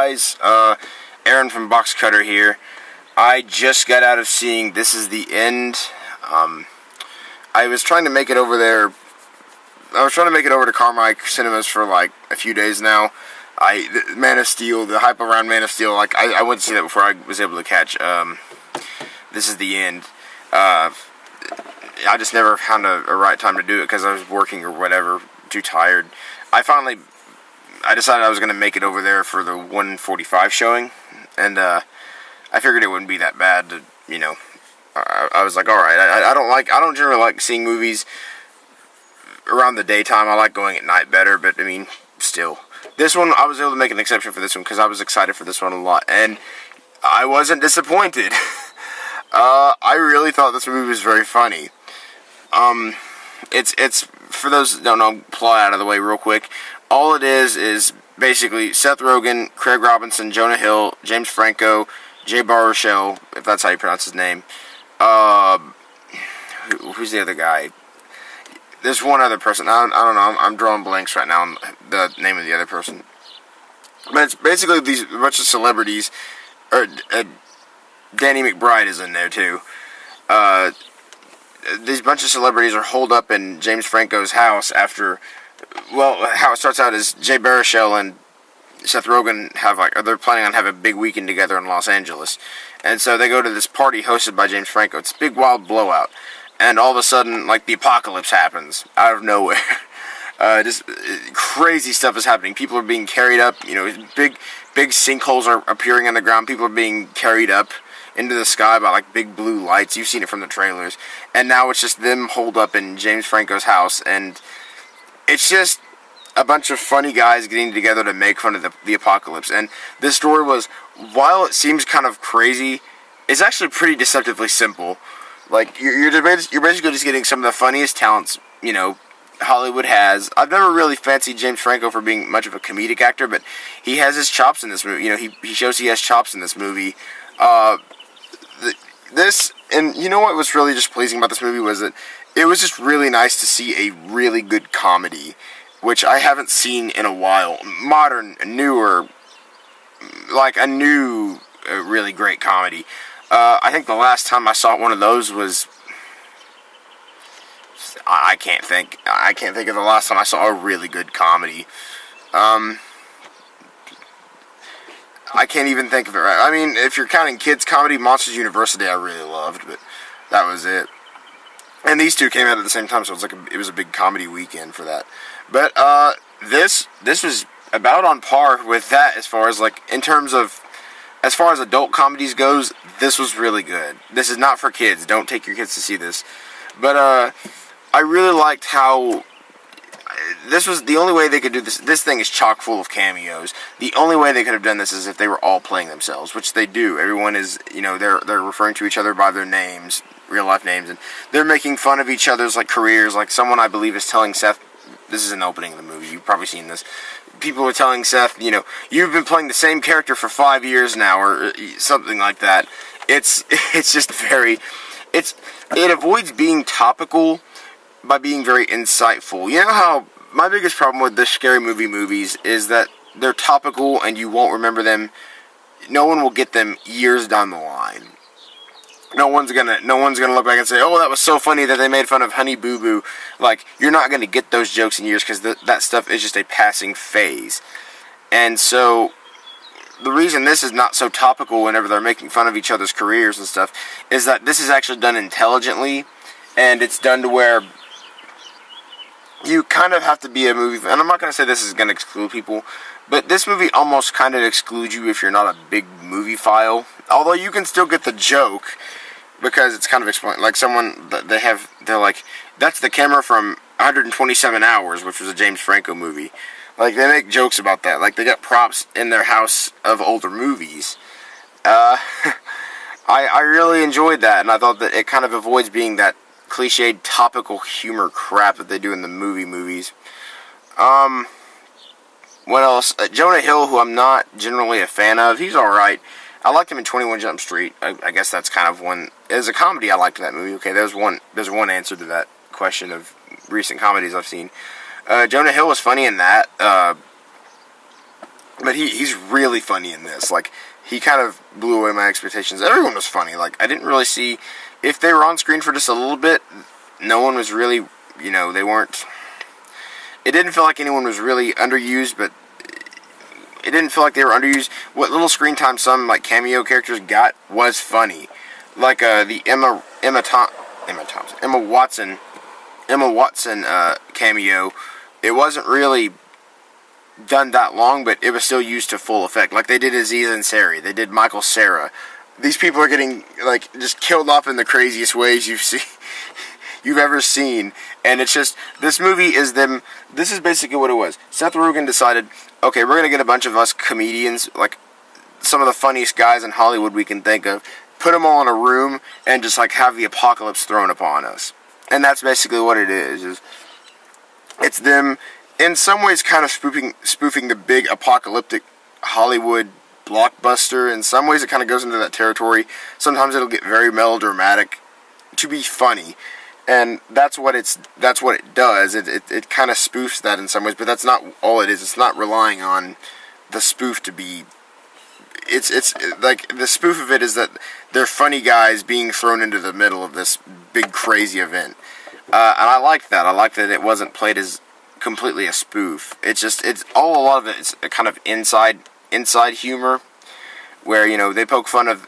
guys, Aaron from Box Cutter here. I just got out of seeing This Is the End. I was trying to make it over there. I was trying to make it over to Carmike Cinemas for like a few days now. Man of Steel, the hype around Man of Steel, like I went to see that before I was able to catch This Is the End. I just never found a right time to do it because I was working or whatever, too tired. I decided I was going to make it over there for the 1:45 showing, and I figured it wouldn't be that bad to, I was like, alright, I don't generally like seeing movies around the daytime. I like going at night better, but I mean, still. This one, I was able to make an exception for this one because I was excited for this one a lot, and I wasn't disappointed. I really thought this movie was very funny. It's for those that don't know, plot out of the way real quick. All it is basically Seth Rogen, Craig Robinson, Jonah Hill, James Franco, Jay Baruchel, if that's how you pronounce his name. Who's the other guy? There's one other person. I don't know. I'm drawing blanks right now on the name of the other person. But it's basically a bunch of celebrities. Danny McBride is in there too. These bunch of celebrities are holed up in James Franco's house after. Well, how it starts out is Jay Baruchel and Seth Rogen they're planning on having a big weekend together in Los Angeles, and so they go to this party hosted by James Franco. It's a big wild blowout, and all of a sudden, like, the apocalypse happens out of nowhere. Just crazy stuff is happening. People are being carried up. Big sinkholes are appearing on the ground. People are being carried up into the sky by like big blue lights. You've seen it from the trailers, and now it's just them holed up in James Franco's house, and it's just a bunch of funny guys getting together to make fun of the apocalypse. And this story was, while it seems kind of crazy, it's actually pretty deceptively simple. Like, you're basically just getting some of the funniest talents, Hollywood has. I've never really fancied James Franco for being much of a comedic actor, but he has his chops in this movie. He shows he has chops in this movie. And you know what was really just pleasing about this movie was that it was just really nice to see a really good comedy, which I haven't seen in a while. Modern, newer, like a new, really great comedy. I think the last time I saw one of those was, I can't think of the last time I saw a really good comedy. I can't even think of it right. I mean, if you're counting kids comedy, Monsters University I really loved, but that was it. And these two came out at the same time, so it was a big comedy weekend for that. But this was about on par with that as far as adult comedies goes. This was really good. This is not for kids. Don't take your kids to see this. But I really liked how this was the only way they could do this. This thing is chock full of cameos. The only way they could have done this is if they were all playing themselves, which they do. Everyone is, they're referring to each other by their names, real life names, and they're making fun of each other's careers. Like, someone I believe is telling Seth, this is an opening of the movie, you've probably seen this. People are telling Seth, you've been playing the same character for 5 years now, or something like that. It's just it avoids being topical by being very insightful. You know how my biggest problem with the scary movies is that they're topical and you won't remember them. No one will get them years down the line. No one's gonna look back and say, "Oh, that was so funny that they made fun of Honey Boo Boo." Like, you're not gonna get those jokes in years because that stuff is just a passing phase. And so, the reason this is not so topical whenever they're making fun of each other's careers and stuff is that this is actually done intelligently, and it's done to where you kind of have to be a movie. And I'm not gonna say this is gonna exclude people, but this movie almost kind of excludes you if you're not a big movie file. Although you can still get the joke, because it's kind of explained. Like, they're like, that's the camera from 127 Hours, which was a James Franco movie. Like, they make jokes about that. Like, they got props in their house of older movies. I really enjoyed that, and I thought that it kind of avoids being that cliched topical humor crap that they do in the movies. What else? Jonah Hill, who I'm not generally a fan of, he's alright. I liked him in 21 Jump Street. I guess that's kind of one. As a comedy, I liked that movie. Okay, there's one answer to that question of recent comedies I've seen. Jonah Hill was funny in that. But he's really funny in this. Like, he kind of blew away my expectations. Everyone was funny. Like, I didn't really see, if they were on screen for just a little bit, no one was really, they weren't, it didn't feel like anyone was really underused, but it didn't feel like they were underused. What little screen time some, like, cameo characters got was funny. Like, the Emma Watson cameo, it wasn't really done that long, but it was still used to full effect. Like they did Aziz Ansari, they did Michael Cera. These people are getting like just killed off in the craziest ways you've ever seen, and it's just, this movie is them. This is basically what it was. Seth Rogen decided, okay, we're gonna get a bunch of us comedians, like some of the funniest guys in Hollywood we can think of, put them all in a room and just like have the apocalypse thrown upon us. And that's basically what it is it's them in some ways kind of spoofing the big apocalyptic Hollywood blockbuster. In some ways it kind of goes into that territory. Sometimes it'll get very melodramatic to be funny, and that's what it does. It kind of spoofs that in some ways, but that's not all it is. It's not relying on the spoof to be. It's like the spoof of it is that they're funny guys being thrown into the middle of this big crazy event, and I like that. I like that it wasn't played as completely a spoof. It's a lot of it. It's a kind of inside humor, where they poke fun of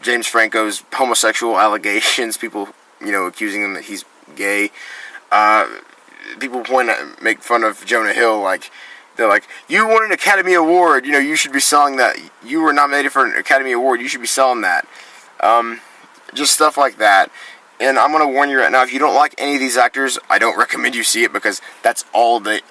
James Franco's homosexual allegations. People accusing him that he's gay. People make fun of Jonah Hill. Like they're like, you won an Academy Award. You should be selling that. You were nominated for an Academy Award. You should be selling that. Just stuff like that. And I'm gonna warn you right now, if you don't like any of these actors, I don't recommend you see it, because that's all it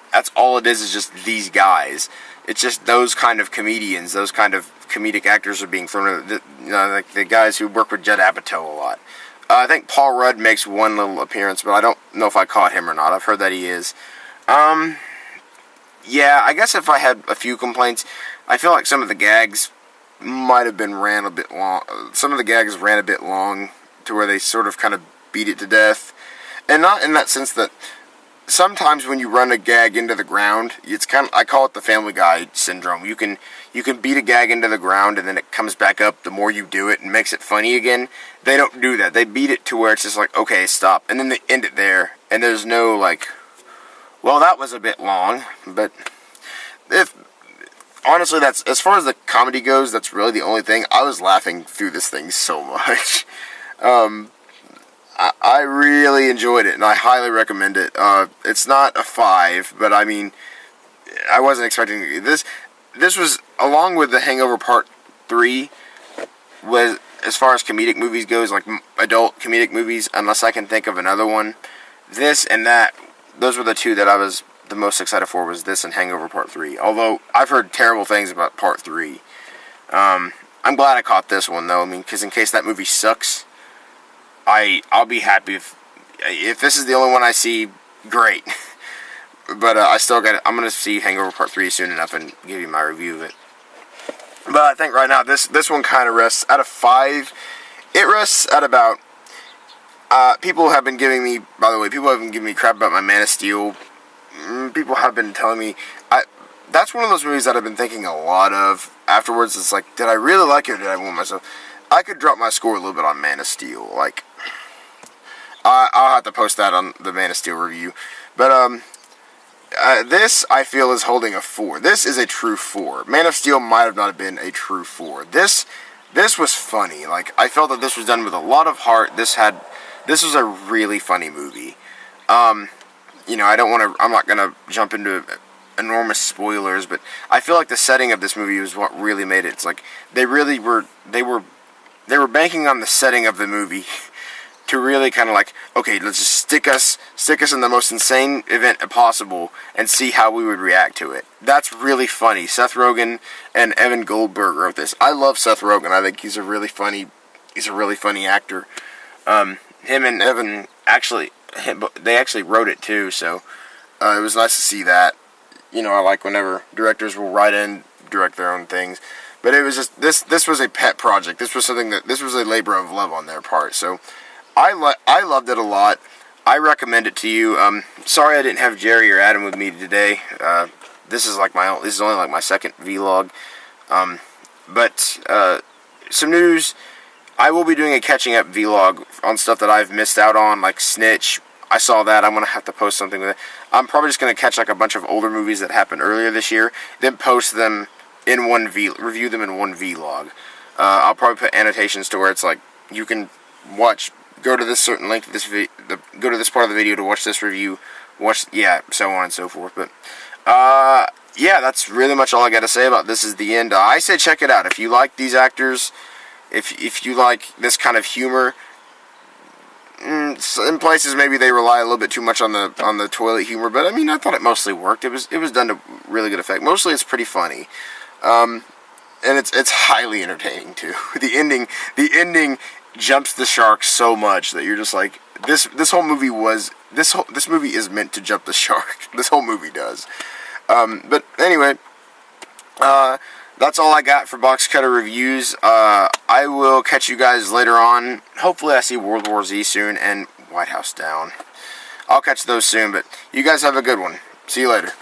is just these guys. It's just those kind of comedians, those kind of comedic actors are being thrown. Like the guys who work with Judd Apatow a lot. I think Paul Rudd makes one little appearance, but I don't know if I caught him or not. I've heard that he is. Yeah, I guess if I had a few complaints, I feel like some of the gags might have been ran a bit long. Some of the gags ran a bit long, to where they sort of kind of beat it to death. And not in that sense that sometimes when you run a gag into the ground, it's kind of, I call it the Family Guy syndrome. You can beat a gag into the ground and then it comes back up the more you do it and makes it funny again. They don't do that. They beat it to where it's just like, okay, stop. And then they end it there. And there's no like, well, that was a bit long. But honestly, that's, as far as the comedy goes, that's really the only thing. I was laughing through this thing so much. I really enjoyed it, and I highly recommend it. It's not a 5, but I mean, I wasn't expecting this. This was, along with The Hangover Part 3, was, as far as comedic movies goes, like adult comedic movies, unless I can think of another one. This and that, those were the two that I was the most excited for, was this and Hangover Part 3. Although, I've heard terrible things about Part 3. I'm glad I caught this one, though. I mean, because in case that movie sucks, I'll be happy if this is the only one I see. Great. But I still got it. I'm gonna see Hangover Part 3 soon enough and give you my review of it. But I think right now this one kind of rests out of 5. It rests at about. People have been giving me. By the way, people have been giving me crap about my Man of Steel. People have been telling me. That's one of those movies that I've been thinking a lot of afterwards. It's like, did I really like it, or did I want myself? I could drop my score a little bit on Man of Steel. Like, I'll have to post that on the Man of Steel review. But, this, I feel, is holding a 4. This is a true 4. Man of Steel might have not been a true 4. This was funny. Like, I felt that this was done with a lot of heart. This was a really funny movie. I'm not gonna jump into enormous spoilers, but I feel like the setting of this movie was what really made it. It's like, they were banking on the setting of the movie to really kind of like, okay, let's just stick us in the most insane event possible and see how we would react to it. That's really funny. Seth Rogen and Evan Goldberg wrote this. I love Seth Rogen. I think he's a really funny actor. Him and Evan they actually wrote it too, so it was nice to see that. I like whenever directors will write and direct their own things. But it was just, this was a pet project. This was a labor of love on their part. So I loved it a lot. I recommend it to you. Sorry I didn't have Jerry or Adam with me today. this is only like my second vlog. But some news. I will be doing a catching up vlog on stuff that I've missed out on, like Snitch. I saw that. I'm going to have to post something with it. I'm probably just going to catch like a bunch of older movies that happened earlier this year, then post them in review them in one vlog. I'll probably put annotations to where it's like, you can go to this certain link, go to this part of the video to watch this review, so on and so forth. But, yeah, that's really much all I got to say about This Is the End. I say check it out. If you like these actors, if you like this kind of humor, in places maybe they rely a little bit too much on the toilet humor, but I mean, I thought it mostly worked. It was done to really good effect. Mostly it's pretty funny, and it's highly entertaining too. The ending jumps the shark so much that you're just like, this movie is meant to jump the shark. This whole movie does. But anyway, that's all I got for Box Cutter Reviews. I will catch you guys later on. Hopefully I see World War Z soon and White House Down. I'll catch those soon, but you guys have a good one. See you later.